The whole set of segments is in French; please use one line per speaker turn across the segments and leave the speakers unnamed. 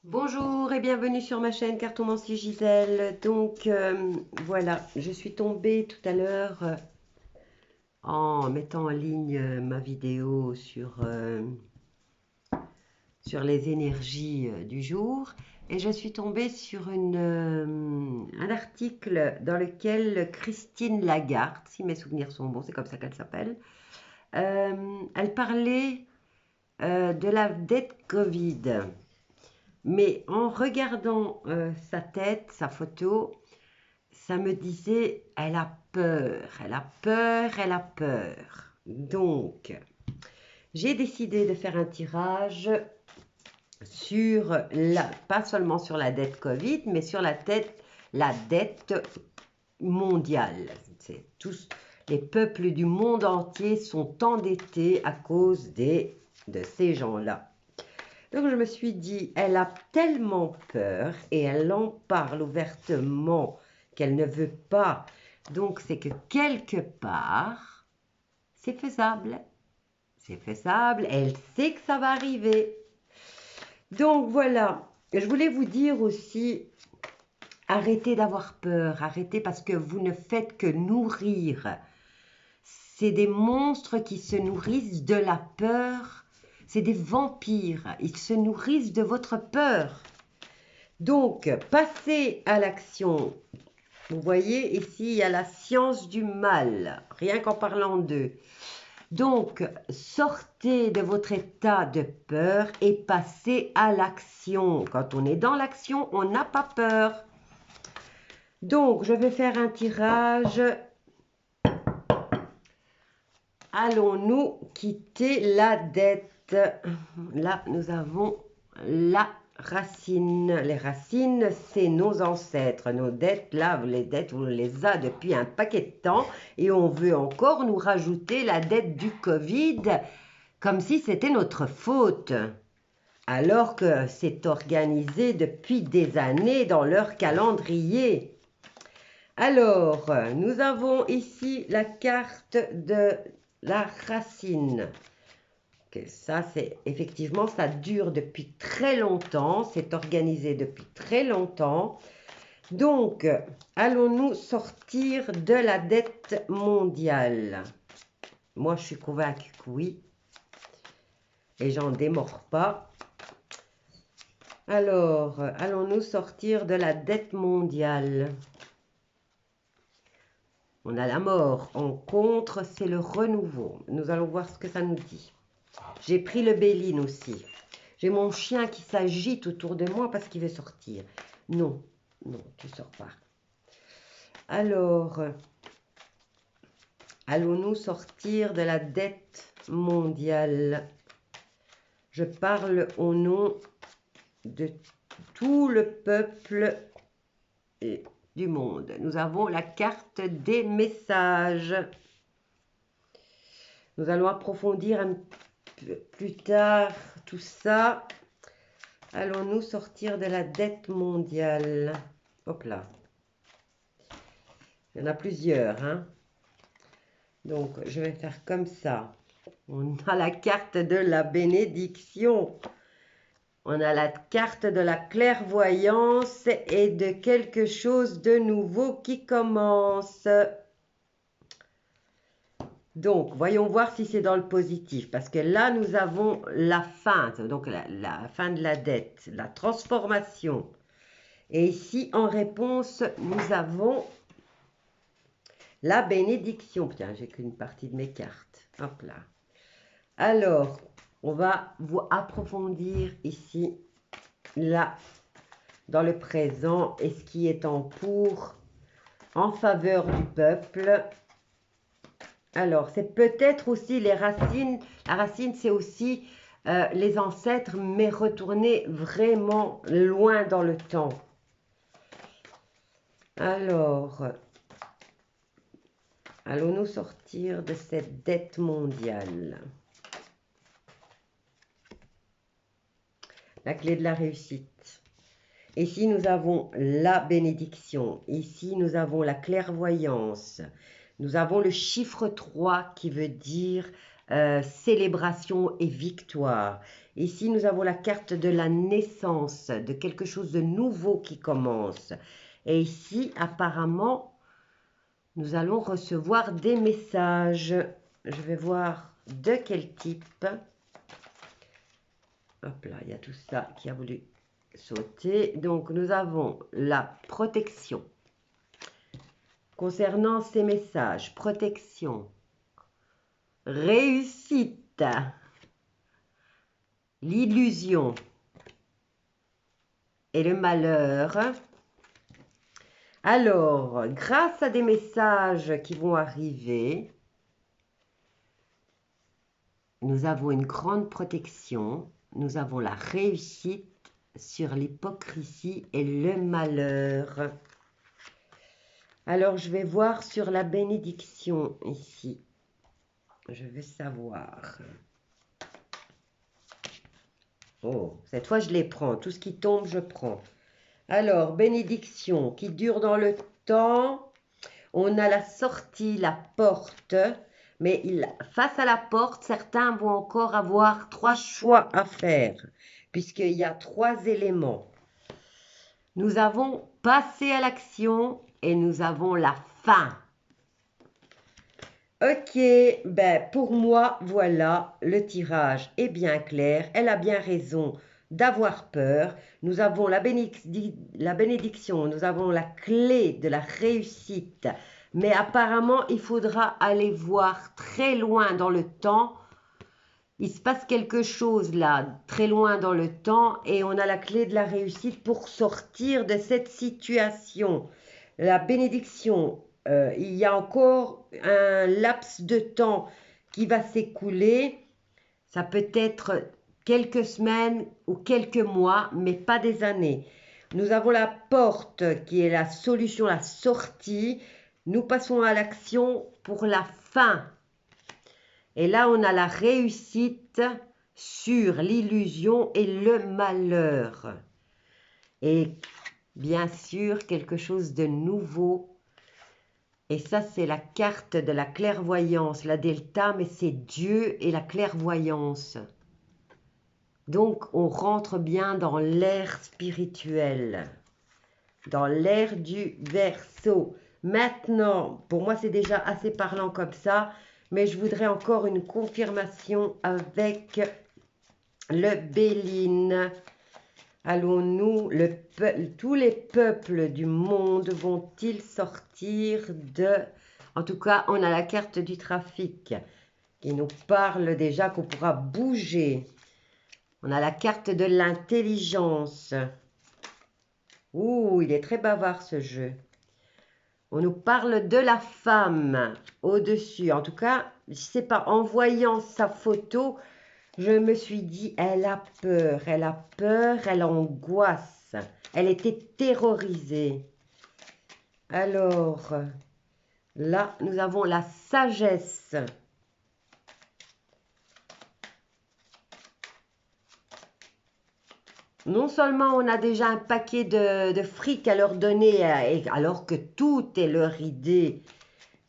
Bonjour et bienvenue sur ma chaîne Cartomancie Gisèle. Donc voilà, je suis tombée tout à l'heure en mettant en ligne ma vidéo sur les énergies du jour et je suis tombée sur un article dans lequel Christine Lagarde, si mes souvenirs sont bons, c'est comme ça qu'elle s'appelle, elle parlait de la dette Covid. Mais en regardant sa tête, sa photo, ça me disait, elle a peur, elle a peur, elle a peur. Donc, j'ai décidé de faire un tirage sur pas seulement sur la dette Covid, mais sur la dette mondiale. C'est tous les peuples du monde entier sont endettés à cause de ces gens-là. Donc je me suis dit, elle a tellement peur et elle en parle ouvertement qu'elle ne veut pas. Donc c'est que quelque part, c'est faisable. C'est faisable, elle sait que ça va arriver. Donc voilà, je voulais vous dire aussi, arrêtez d'avoir peur, arrêtez parce que vous ne faites que nourrir. C'est des monstres qui se nourrissent de la peur. C'est des vampires. Ils se nourrissent de votre peur. Donc, passez à l'action. Vous voyez, ici, il y a la science du mal, rien qu'en parlant d'eux. Donc, sortez de votre état de peur et passez à l'action. Quand on est dans l'action, on n'a pas peur. Donc, je vais faire un tirage. Allons-nous quitter la dette? Là, nous avons la racine. Les racines, c'est nos ancêtres. Nos dettes, là, les dettes, on les a depuis un paquet de temps. Et on veut encore nous rajouter la dette du Covid, comme si c'était notre faute. Alors que c'est organisé depuis des années dans leur calendrier. Alors, nous avons ici la carte de la racine. Ça, c'est effectivement, ça dure depuis très longtemps, c'est organisé depuis très longtemps. Donc, allons-nous sortir de la dette mondiale? Moi, je suis convaincue que oui. Et j'en démords pas. Alors, allons-nous sortir de la dette mondiale? On a la mort. En contre, c'est le renouveau. Nous allons voir ce que ça nous dit. J'ai pris le Béline aussi. J'ai mon chien qui s'agite autour de moi parce qu'il veut sortir. Non, non, tu sors pas. Alors, allons-nous sortir de la dette mondiale? Je parle au nom de tout le peuple du monde. Nous avons la carte des messages. Nous allons approfondir un peu plus tard tout ça. Allons-nous sortir de la dette mondiale? Hop là. Il y en a plusieurs, hein. Donc, je vais faire comme ça. On a la carte de la bénédiction. On a la carte de la clairvoyance et de quelque chose de nouveau qui commence. Donc, voyons voir si c'est dans le positif. Parce que là, nous avons la fin. Donc, la fin de la dette. La transformation. Et ici, en réponse, nous avons la bénédiction. Tiens, j'ai qu'une partie de mes cartes. Hop là. Alors, on va vous approfondir ici, là, dans le présent, et ce qui est en faveur du peuple. Alors, c'est peut-être aussi les racines. La racine, c'est aussi les ancêtres, mais retourner vraiment loin dans le temps. Alors, allons-nous sortir de cette dette mondiale? La clé de la réussite. Ici, nous avons la bénédiction. Ici, nous avons la clairvoyance. Nous avons le chiffre 3 qui veut dire célébration et victoire. Ici, nous avons la carte de la naissance, de quelque chose de nouveau qui commence. Et ici, apparemment, nous allons recevoir des messages. Je vais voir de quel type. Hop là, il y a tout ça qui a voulu sauter. Donc, nous avons la protection. Concernant ces messages, protection, réussite, l'illusion et le malheur. Alors, grâce à des messages qui vont arriver, nous avons une grande protection, nous avons la réussite sur l'hypocrisie et le malheur. Alors, je vais voir sur la bénédiction ici. Je veux savoir. Oh, cette fois, je les prends. Tout ce qui tombe, je prends. Alors, bénédiction qui dure dans le temps. On a la sortie, la porte. Mais face à la porte, certains vont encore avoir 3 choix à faire. Puisqu'il y a 3 éléments. Nous avons passé à l'action et nous avons la fin. Ok, ben pour moi, voilà, le tirage est bien clair. Elle a bien raison d'avoir peur. Nous avons la bénédiction, nous avons la clé de la réussite. Mais apparemment, il faudra aller voir très loin dans le temps. Il se passe quelque chose là, très loin dans le temps, et on a la clé de la réussite pour sortir de cette situation. La bénédiction, il y a encore un laps de temps qui va s'écouler. Ça peut être quelques semaines ou quelques mois, mais pas des années. Nous avons la porte qui est la solution, la sortie. Nous passons à l'action pour la fin. Et là, on a la réussite sur l'illusion et le malheur. Et bien sûr, quelque chose de nouveau. Et ça, c'est la carte de la clairvoyance, la delta, mais c'est Dieu et la clairvoyance. Donc, on rentre bien dans l'ère spirituelle, dans l'ère du Verseau. Maintenant, pour moi, c'est déjà assez parlant comme ça, mais je voudrais encore une confirmation avec le Béline. Allons-nous, tous les peuples du monde vont-ils sortir de... En tout cas, on a la carte du trafic qui nous parle déjà qu'on pourra bouger. On a la carte de l'intelligence. Ouh, il est très bavard ce jeu. On nous parle de la femme au-dessus. En tout cas, je ne sais pas, en voyant sa photo, je me suis dit, elle a peur, elle angoisse. Elle était terrorisée. Alors, là, nous avons la sagesse. Non seulement on a déjà un paquet de fric à leur donner, alors que tout est leur idée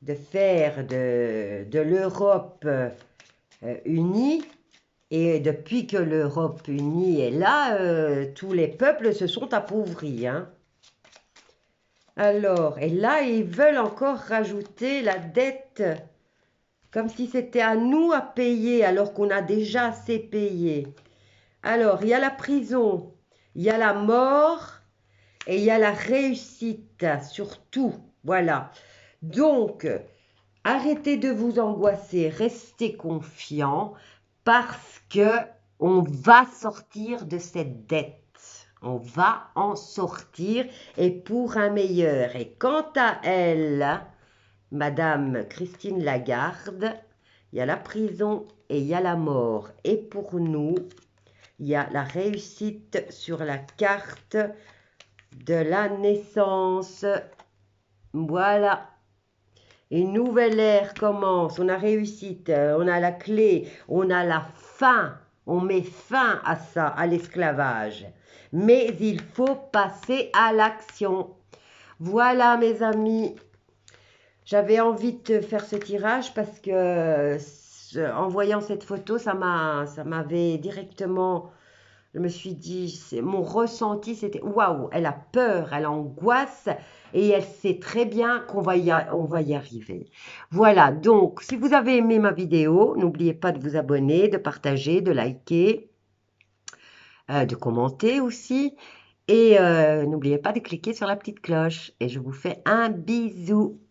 de faire de l'Europe unie. Et depuis que l'Europe unie est là, tous les peuples se sont appauvris. Hein. Alors, et là, ils veulent encore rajouter la dette, comme si c'était à nous à payer, alors qu'on a déjà assez payé. Alors, il y a la prison, il y a la mort et il y a la réussite, surtout. Voilà. Donc, arrêtez de vous angoisser, restez confiants parce que on va sortir de cette dette. On va en sortir et pour un meilleur. Et quant à elle, Madame Christine Lagarde, il y a la prison et il y a la mort. Et pour nous, il y a la réussite sur la carte de la naissance. Voilà. Une nouvelle ère commence. On a réussite, on a la clé, on a la fin. On met fin à ça, à l'esclavage. Mais il faut passer à l'action. Voilà, mes amis. J'avais envie de faire ce tirage parce que en voyant cette photo, ça m'avait directement, je me suis dit, mon ressenti, c'était waouh, elle a peur, elle angoisse et elle sait très bien on va y arriver. Voilà, donc si vous avez aimé ma vidéo, n'oubliez pas de vous abonner, de partager, de liker, de commenter aussi. Et n'oubliez pas de cliquer sur la petite cloche. Et je vous fais un bisou.